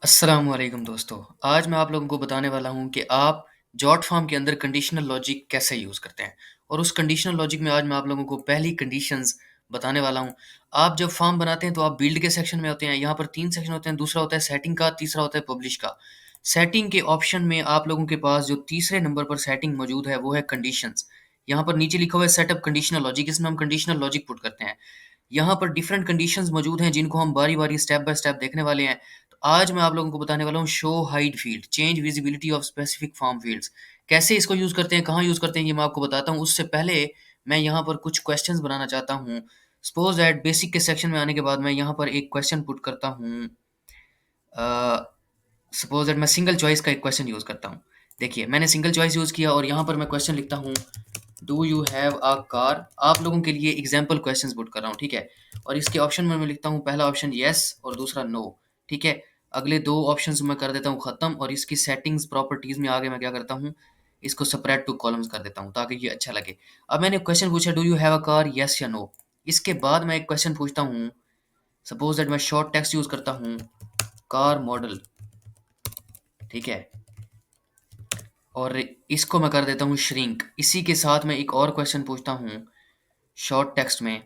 अस्सलाम वालेकुम दोस्तों। आज मैं आप लोगों को बताने वाला हूँ कि आप जॉट फॉर्म के अंदर कंडीशनल लॉजिक कैसे यूज़ करते हैं। और उस कंडीशनल लॉजिक में आज मैं आप लोगों को पहली कंडीशंस बताने वाला हूँ। आप जब फॉर्म बनाते हैं तो आप बिल्ड के सेक्शन में होते हैं। यहाँ पर 3 सेक्शन होते हैं, दूसरा होता है सेटिंग का, तीसरा होता है पब्लिश का। सेटिंग के ऑप्शन में आप लोगों के पास जो तीसरे नंबर पर सेटिंग मौजूद है वो है कंडीशंस। यहाँ पर नीचे लिखा हुआ है सेटअप कंडीशनल लॉजिक, इसमें हम कंडीशनल लॉजिक पुट करते हैं। यहाँ पर डिफरेंट कंडीशंस मौजूद हैं जिनको हम बारी-बारी स्टेप बाय स्टेप देखने वाले हैं। तो आज मैं आप लोगों को बताने वाला हूँ show hide field, change visibility of specific form fields. कैसे इसको यूज़ करते हैं, कहाँ यूज़ करते हैं ये मैं आपको बताता हूँ। उससे पहले मैं यहाँ पर कुछ क्वेश्चंस बनाना चाहता हूँ। सपोज़ दैट बेसिक के सेक्शन में आने के बाद मैं यहाँ पर एक क्वेश्चन पुट करता हूँ। अ, सपोज़ दैट मैं सिंगल चॉइस का एक क्वेश्चन यूज़ करता हूँ। देखिए मैंने सिंगल चॉइस यूज़ किया और यहाँ पर मैं क्वेश्चन लिखता हूँ, do you have a car? आप लोगों के लिए एग्जाम्पल क्वेश्चंस पुट कर रहा हूँ, ठीक है? और इसके ऑप्शन में मैं लिखता हूँ पहला ऑप्शन येस और दूसरा नो, ठीक है? अगले 2 ऑप्शंस मैं कर देता हूँ ख़त्म और इसकी सेटिंग्स प्रॉपर्टीज़ में आगे मैं क्या करता हूँ, इसको सेपरेट टू कॉलम्स कर देता हूँ ताकि ये अच्छा लगे। अब मैंने क्वेश्चन पूछा do you have a car? Yes या नो? इसके बाद मैं एक क्वेश्चन पूछता हूँ, सपोज़ दैट मैं शॉर्ट टेक्स्ट यूज़ करता हूँ, कार मॉडल, ठीक है? और इसको मैं कर देता हूँ श्रिंक। इसी के साथ मैं एक और क्वेश्चन पूछता हूँ शॉर्ट टेक्स्ट में,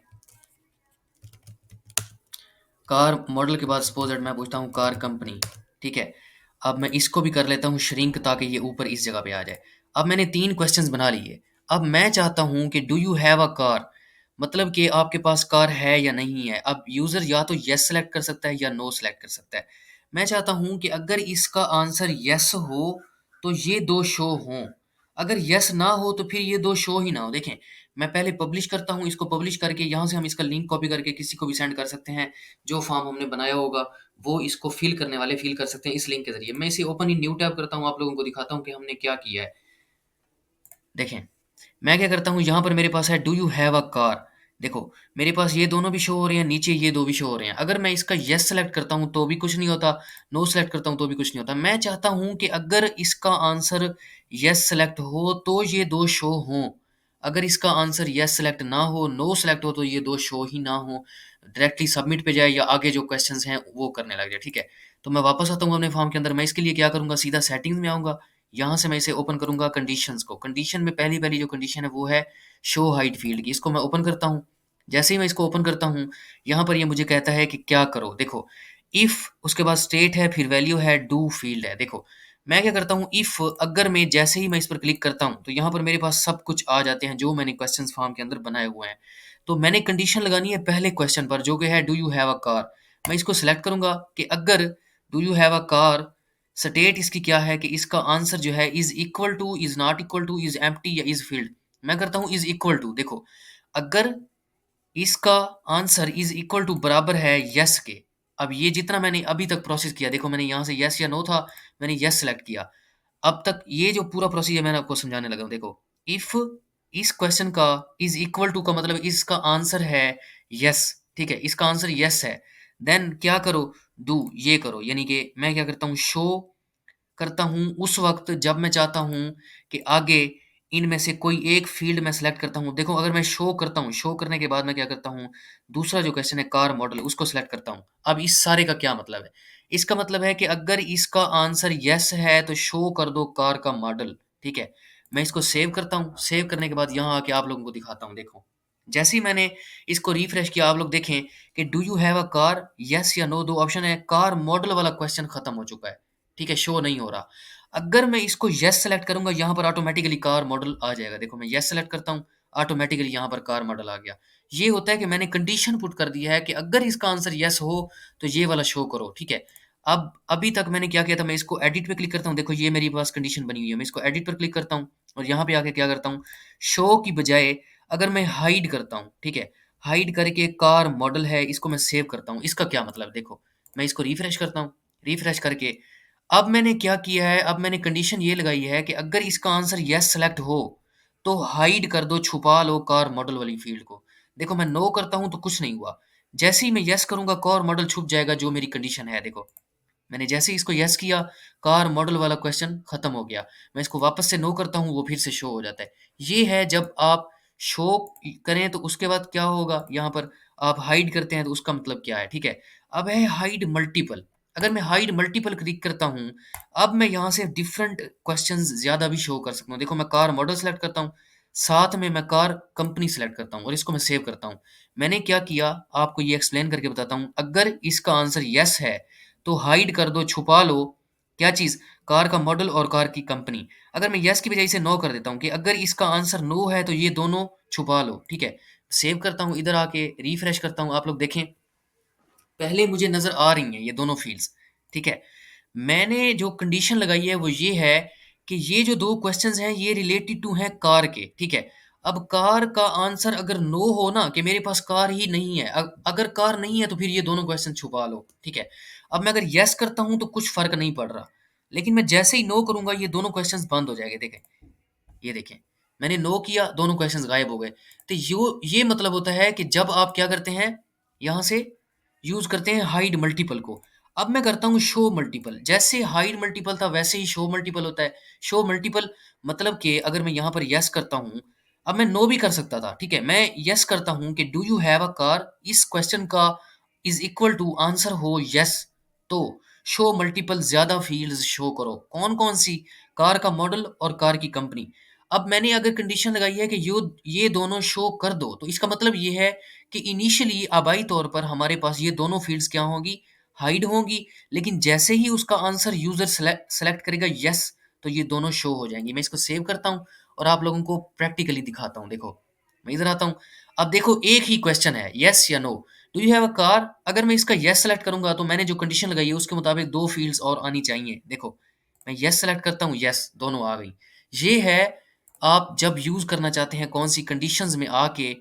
कार मॉडल के बाद सपोज दैट मैं पूछता हूँ कार कंपनी, ठीक है? अब मैं इसको भी कर लेता हूँ श्रिंक ताकि ये ऊपर इस जगह पे आ जाए। अब मैंने 3 क्वेश्चंस बना लिए। अब मैं चाहता हूँ कि do you have a car? मतलब कि आपके पास कार है या नहीं है? अब यूज़र या तो येस सेलेक्ट कर सकता है या नो सेलेक्ट कर सकता है। मैं चाहता हूँ कि अगर इसका आंसर येस हो, तो ये 2 शो हों। अगर येस ना हो तो फिर ये 2 शो ही ना हो। देखें, मैं पहले पब्लिश करता हूँ, इसको पब्लिश करके यहाँ से हम इसका लिंक कॉपी करके किसी को भी सेंड कर सकते हैं। जो फॉर्म हमने बनाया होगा, वो इसको फ़िल करने वाले फ़िल कर सकते हैं इस लिंक के ज़रिए। मैं इसे ओपन इन न्यू टैब करता हूँ, आप लोगों को दिखाता हूँ कि हमने क्या किया है। देखें, मैं क्या करता हूँ, यहाँ पर मेरे पास है do you have a car? देखो, मेरे पास ये दोनों भी शो हो रहे हैं, नीचे ये 2 भी शो हो रहे हैं। अगर मैं इसका येस सेलेक्ट करता हूँ तो भी कुछ नहीं होता, नो सेलेक्ट करता हूँ तो भी कुछ नहीं होता। मैं चाहता हूँ कि अगर इसका आंसर येस सेलेक्ट हो तो ये 2 शो हों। अगर इसका आंसर येस सेलेक्ट ना हो, नो सेलेक्ट हो तो ये 2 शो ही ना हों। डायरेक्टली सबमिट पे जाए या आगे जो क्वेश्चंस हैं वो करने लग जाए, ठीक है? तो मैं वापस आता हूँ अपने फॉर्म के अंदर। मैं इसके लिए क्या करूँगा, सीधा सेटिंग्स में आऊँगा। यहाँ से मैं इसे ओपन करूँगा कंडीशंस को। कंडीशन में पहली-पहली जो कंडीशन है वो है शो हाइड फील्ड की। इसको मैं ओपन करता हूँ। जैसे ही मैं इसको ओपन करता हूँ, यहाँ पर ये मुझे कहता है कि क्या करो? देखो, इफ उसके बाद स्टेट है, फिर वैल्यू है, डू फील्ड है। देखो, मैं क्या करता हूँ, इफ अगर मैं जैसे ही मैं इस पर क्लिक करता हूँ, तो यहाँ पर मेरे पास सब कुछ आ जाते हैं जो मैंने क्वेश्चंस फॉर्म के अंदर बनाए हुए हैं। तो मैंने कंडीशन लगानी है पहले क्वेश्चन पर जो कि है do you have a car? मैं इसको सिलेक्ट करूँगा कि अगर do you have a car, state इसकी क्या है कि इसका आंसर जो है is equal to, is not equal to, is empty या इज़ फिल्ड। मैं करता हूँ इज़ इक्वल टू। देखो, अगर इसका आंसर इज़ इक्वल टू बराबर है येस के। अब ये जितना मैंने अभी तक प्रोसेस किया, देखो मैंने यहाँ से येस या नो था, मैंने येस सेलेक्ट किया। अब तक ये जो पूरा प्रोसीजर मैंने आपको समझाने लगा हूँ, देखो, इफ इस क्वेश्चन का इज़ इक्वल टू का मतलब इसका आंसर है येस, ठीक है? इसका आंसर येस है, देन क्या करो, डू ये करो। यानी कि मैं क्या करता हूँ, शो करता हूँ उस वक़्त जब मैं चाहता हूँ कि आगे इनमें से कोई एक फ़ील्ड मैं सेलेक्ट करता हूँ। देखो, अगर मैं शो करता हूँ, शो करने के बाद मैं क्या करता हूँ, दूसरा जो क्वेश्चन है कार मॉडल उसको सेलेक्ट करता हूँ। अब इस सारे का क्या मतलब है? इसका मतलब है कि अगर इसका आंसर येस है तो शो कर दो कार का मॉडल, ठीक है? मैं इसको सेव करता हूँ, सेव करने के बाद यहाँ आके आप लोगों को दिखाता हूँ, देखो। जैसे ही मैंने इसको रिफ्रेश किया, आप लोग देखें कि do you have a car? Yes या नो 2 ऑप्शन है, कार मॉडल वाला क्वेश्चन खत्म हो चुका है। ठीक है, शो नहीं हो रहा। अगर मैं इसको येस सेलेक्ट करूँगा, यहाँ पर ऑटोमैटिकली कार मॉडल आ जाएगा। देखो, मैं येस सेलेक्ट करता हूँ, ऑटोमैटिकली यहाँ पर कार मॉडल आ गया। ये होता है कि मैंने कंडीशन पुट कर दिया है कि अगर इसका आंसर येस हो, तो ये वाला शो करो, ठीक है? अब अभी तक मैंने क्या किया था, मैं इसको एडिट पे क्लिक करता हूँ, देखो ये मेरे पास कंडीशन बनी हुई है। मैं इसको एडिट पर क्लिक करता हूँ और यहाँ पे आके क्या करता हूँ, शो की बजाय अगर मैं हाइड करता हूँ, ठीक है? हाइड करके कार मॉडल है, इसको मैं सेव करता हूँ। इसका क्या मतलब, देखो, मैं इसको रिफ्रेश करता हूँ, रिफ्रेश करके अब मैंने क्या किया है, अब मैंने कंडीशन ये लगाई है कि अगर इसका आंसर येस सेलेक्ट हो, तो हाइड कर दो, छुपा लो कार मॉडल वाली फ़ील्ड को। देखो, मैं नो करता हूँ तो कुछ नहीं हुआ। जैसे ही मैं येस करूँगा, कार मॉडल छुप जाएगा जो मेरी कंडीशन है, देखो। मैंने जैसे ही इसको येस किया, कार मॉडल वाला क्वेश्चन खत्म हो गया। मैं इसको वापस से नो करता हूँ, वो फिर से शो हो जाता है। ये है जब आप शो करें तो उसके बाद क्या होगा, यहाँ पर आप हाइड करते हैं तो उसका मतलब क्या है, ठीक है? अब है हाइड मल्टीपल। अगर मैं हाइड मल्टीपल क्लिक करता हूँ, अब मैं यहाँ से डिफरेंट क्वेश्चंस ज़्यादा भी शो कर सकता हूँ। देखो मैं कार मॉडल सेलेक्ट करता हूँ, साथ में मैं कार कंपनी सेलेक्ट करता हूँ और इसको मैं सेव करता हूँ। मैंने क्या किया, आपको ये एक्सप्लेन करके बताता हूँ। अगर इसका आंसर येस है, तो हाइड कर दो, छुपा लो, क्या चीज़, कार का मॉडल और कार की कंपनी। अगर मैं येस की बजाय इसे नो कर देता हूँ कि अगर इसका आंसर नो है तो ये दोनों छुपा लो, ठीक है। सेव करता हूँ, इधर आके रिफ्रेश करता हूँ, आप लोग देखें पहले मुझे नज़र आ रही हैं ये दोनों फ़ील्ड्स, ठीक है। मैंने जो कंडीशन लगाई है वो ये है कि ये जो 2 क्वेश्चंस हैं ये रिलेटेड टू हैं कार के, ठीक है। अब कार का आंसर अगर नो हो ना कि मेरे पास कार ही नहीं है, अगर कार नहीं है तो फिर ये दोनों क्वेश्चन छुपा लो, ठीक है। अब मैं अगर येस करता हूँ तो कुछ फ़र्क नहीं पड़ रहा, लेकिन मैं जैसे ही नो करूँगा ये दोनों क्वेश्चंस बंद हो जाएँगे, देखें। ये देखें, मैंने नो किया, दोनों क्वेश्चंस गायब हो गए। तो यो ये मतलब होता है कि जब आप क्या करते हैं, यहाँ से यूज़ करते हैं हाइड मल्टीपल को। अब मैं करता हूँ शो मल्टीपल, जैसे हाइड मल्टीपल था वैसे ही शो मल्टीपल होता है। शो मल्टीपल मतलब कि अगर मैं यहाँ पर येस करता हूँ, अब मैं नो भी कर सकता था, ठीक है। मैं येस करता हूँ कि do you have a car, इस क्वेश्चन का इज़ इक्वल टू आंसर हो येस, तो शो मल्टीपल ज़्यादा फ़ील्ड्स शो करो। कौन-कौन सी? कार का मॉडल और कार की कंपनी। अब मैंने अगर कंडीशन लगाई है कि ये दोनों शो कर दो, तो इसका मतलब ये है कि इनिशियली आबाई तौर पर हमारे पास ये दोनों फ़ील्ड्स क्या होंगी? हाइड होंगी, लेकिन जैसे ही उसका आंसर यूज़र सेलेक्ट करेगा येस, तो ये दोनों शो हो जाएँगी। मैं इसको सेव करता हूँ और आप लोगों को प्रैक्टिकली दिखाता हूँ। देखो, मैं इधर आता हूँ। अब देखो एक ही क्वेश्चन है, येस या no. Do you have a car? अगर मैं इसका येस सेलेक्ट करूँगा तो मैंने जो कंडीशन लगाई है उसके मुताबिक 2 फ़ील्ड्स और आनी चाहिए। देखो, मैं येस सेलेक्ट करता हूँ, येस दोनों आ गई। ये है आप जब यूज़ करना चाहते हैं कौन-सी कंडीशंस में आके,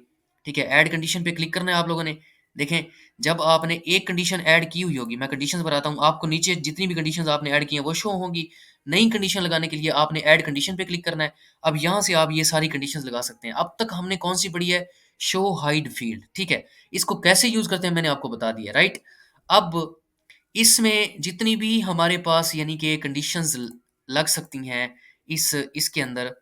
ठीक है, ऐड कंडीशन पे क्लिक करना है आप लोगों ने। देखें, जब आपने एक कंडीशन ऐड की हुई होगी, मैं कंडीशंस बताता हूँ, आपको नीचे जितनी भी कंडीशंस आपने ऐड की हैं वो शो होंगी। नई कंडीशन लगाने के लिए आपने ऐड कंडीशन पे क्लिक करना है। अब यहाँ से आप ये सारी कंडीशंस लगा सकते हैं। अब तक हमने कौन-सी पढ़ी है? शो हाइड फील्ड, ठीक है। इसको कैसे यूज़ करते हैं मैंने आपको बता दिया, राइट? अब इसमें जितनी भी हमारे पास यानी कि कंडीशंस लग सकती हैं, इसके अंदर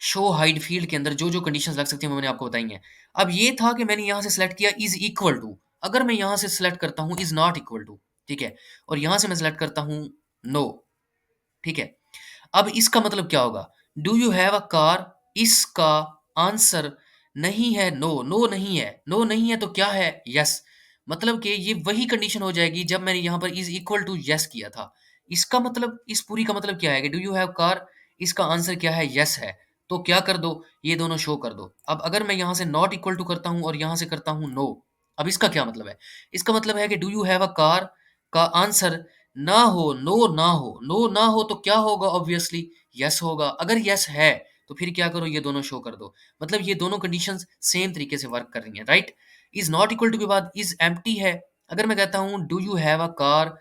शो हाइड फील्ड के अंदर जो-जो कंडीशंस लग सकती हैं वो मैंने आपको बताई हैं। अब ये था कि मैंने यहाँ से सेलेक्ट किया इज़ इक्वल टू, अगर मैं यहाँ से सेलेक्ट करता हूँ इज़ नॉट इक्वल टू, ठीक है? और यहाँ से मैं सेलेक्ट करता हूँ नो, ठीक है? अब इसका मतलब क्या होगा? Do you have a car? इसका आंसर नहीं है नो, नो नहीं है। नो नहीं है तो क्या है? येस। मतलब कि ये वही कंडीशन हो जाएगी जब मैंने यहाँ पर इज़ इक्वल टू येस किया था। इसका मतलब इस पूरी का मतलब क्या है कि डू यू हैव कार? इसका आंसर क्या है? येस है। तो क्या कर दो? ये दोनों शो कर दो। अब अगर मैं यहाँ से नॉट इक्वल टू करता हूँ और यहाँ से करता हूँ नो, अब इसका क्या मतलब है? इसका मतलब है कि do you have a car का आंसर ना हो, नो ना हो। नो ना हो तो क्या होगा? ऑब्वियसली येस होगा। अगर येस है, तो फिर क्या करो? ये दोनों शो कर दो। मतलब ये दोनों कंडीशंस सेम तरीके से वर्क कर रही हैं, right? Is not equal to के बाद इज़ एम्प्टी है। अगर मैं कहता हूँ do you have a car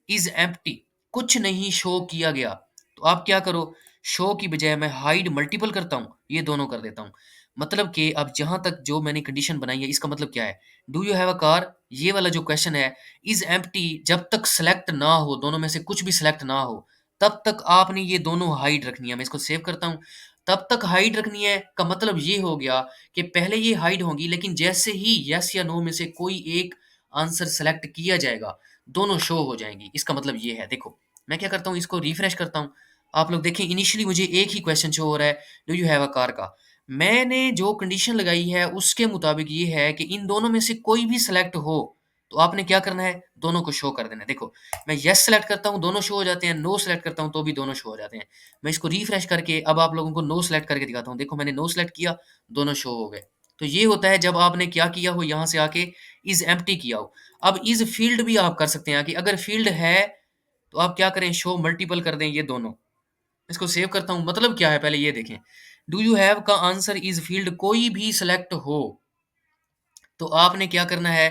is empty, कुछ नहीं शो किया गया। तो आप क्या करो? शो की बजाय मैं हाइड मल्टीपल करता हूँ, ये दोनों कर देता हूँ। मतलब कि अब जहाँ तक जो मैंने कंडीशन बनाई है, इसका मतलब क्या है? Do you have a car? ये वाला जो क्वेश्चन है, इज़ एम्प्टी जब तक सेलेक्ट ना हो, दोनों में से कुछ भी सेलेक्ट ना हो, तब तक आपने ये दोनों हाइड रखनी है। मैं इसको सेव करता हूँ। तब तक हाइड रखनी है का मतलब ये हो गया कि पहले ये हाइड होंगी, लेकिन जैसे ही येस या नो में से कोई एक आंसर सेलेक्ट किया जाएगा, दोनों शो हो जाएँगी। इसका मतलब ये है, देखो, मैं क्या करता हूँ, इसको रिफ्रेश करता हूँ। आप लोग देखें इनिशियली मुझे एक ही क्वेश्चन शो हो रहा है, do you have a car का। मैंने जो कंडीशन लगाई है उसके मुताबिक ये है कि इन दोनों में से कोई भी सेलेक्ट हो, तो आपने क्या करना है? दोनों को शो कर देना है। देखो, मैं येस सेलेक्ट करता हूँ, दोनों शो हो जाते हैं, नो सेलेक्ट करता हूँ तो भी दोनों शो हो जाते हैं। मैं इसको रिफ्रेश करके अब आप लोगों को नो सेलेक्ट करके दिखाता हूँ। देखो मैंने नो सेलेक्ट किया, दोनों शो हो गए। तो ये होता है जब आपने क्या किया हो, यहाँ से आके इज़ एम्प्टी किया हो। अब इज़ फील्ड भी आप कर सकते हैं कि अगर फील्ड है, तो आप क्या करें? शो मल्टीपल कर दें ये दोनों। इसको सेव करता हूँ, मतलब क्या है पहले ये देखें। डू यू हैव का आंसर इज़ फील्ड कोई भी सेलेक्ट हो, तो आपने क्या करना है?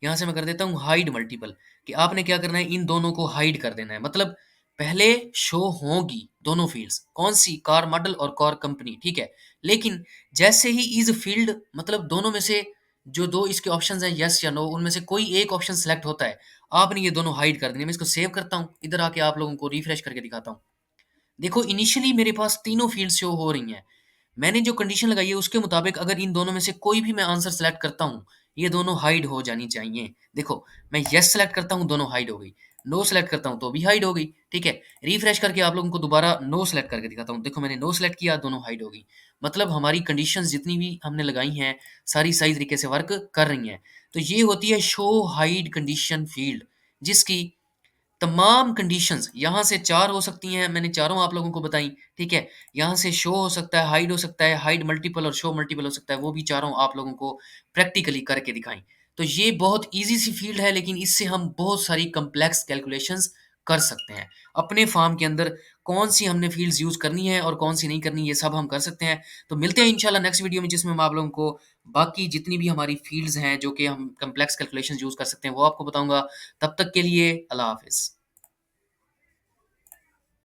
यहाँ से मैं कर देता हूँ हाइड मल्टीपल, कि आपने क्या करना है? इन दोनों को हाइड कर देना है। मतलब पहले शो होंगी दोनों फ़ील्ड्स, कौन-सी? कार मॉडल और कार कंपनी, ठीक है? लेकिन जैसे ही इज़ फ़ील्ड मतलब दोनों में से जो 2 इसके ऑप्शंस हैं येस या नो, उनमें से कोई एक ऑप्शन सेलेक्ट होता है, आपने ये दोनों हाइड कर देने हैं। मैं इसको सेव करता हूँ, इधर आके आप लोगों को रिफ्रेश करके दिखाता हूँ। देखो इनिशियली मेरे पास तीनों फ़ील्ड्स शो हो रही हैं। मैंने जो कंडीशन लगाई है उसके मुताबिक अगर इन दोनों में से कोई भी मैं आंसर सेलेक्ट करता हूँ, ये दोनों हाइड हो जानी चाहिए। देखो, मैं येस सेलेक्ट करता हूँ, दोनों हाइड हो गई। नो सेलेक्ट करता हूँ तो भी हाइड हो गई, ठीक है। रिफ्रेश करके आप लोगों को दोबारा नो सेलेक्ट करके दिखाता हूँ, देखो मैंने नो सेलेक्ट किया, दोनों हाइड हो गई। मतलब हमारी कंडीशंस जितनी भी हमने लगाई हैं सारी सही तरीके से वर्क कर रही हैं। तो ये होती है शो हाइड कंडीशन फील्ड, जिसकी तमाम कंडीशंस यहाँ से 4 हो सकती हैं, मैंने चारों आप लोगों को बताई, ठीक है। यहाँ से शो हो सकता है, हाइड हो सकता है, हाइड मल्टीपल और शो मल्टीपल हो सकता है, वो भी चारों आप लोगों को प्रैक्टिकली करके दिखाई। तो ये बहुत ईज़ी सी फील्ड है, लेकिन इससे हम बहुत सारी कॉम्प्लेक्स कैलकुलेशंस कर सकते हैं। अपने फार्म के अंदर कौन-सी हमने फील्ड्स यूज़ करनी है और कौन-सी नहीं करनी, ये सब हम कर सकते हैं। तो मिलते हैं इंशाल्लाह नेक्स्ट वीडियो में, जिसमें मैं आप लोगों को बाकी जितनी भी हमारी फील्ड्स हैं, जो कि हम कॉम्प्लेक्स कैलकुलेशंस यूज़ कर सकते हैं, वो आपको बताऊँगा। तब तक के लिए अल्लाह हाफ़िज़।